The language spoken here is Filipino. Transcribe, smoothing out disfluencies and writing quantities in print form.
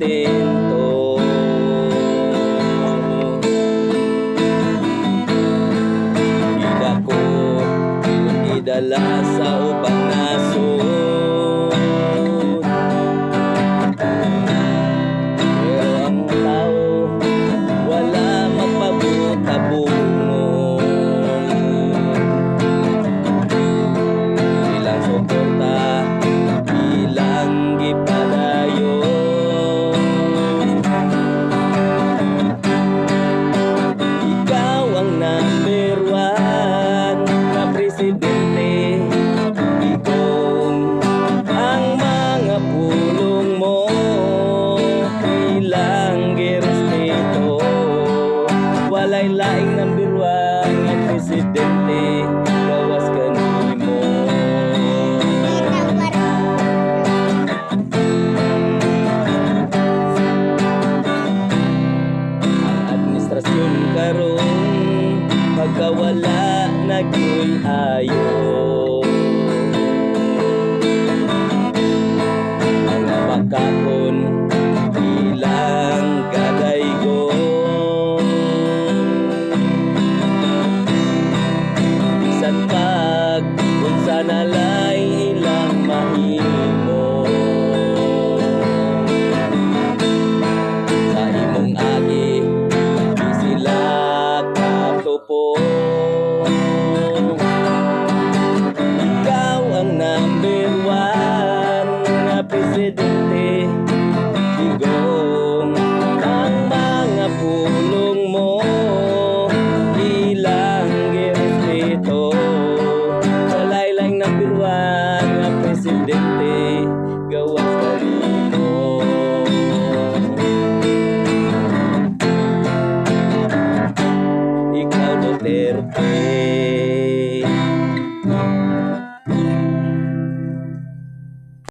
kontento. Idako kung idala sa ubang nasod, pero ang tao wala magpabutabungon. Ilang suporta, ilang gipadayon. Ikaw ang number one na presidente, igong ang mga pulong mo. Ilang girespeto, walay laing number one nga presidente, gawas kanimo. Ang administrasyon karon pagkawala nagyoy ayo. Mga bakakon ilang gadaygon, bisan pag unsa nalay ilang mahimo. Sa imong agi di sila katupo. Ikaw ang number one na presidente,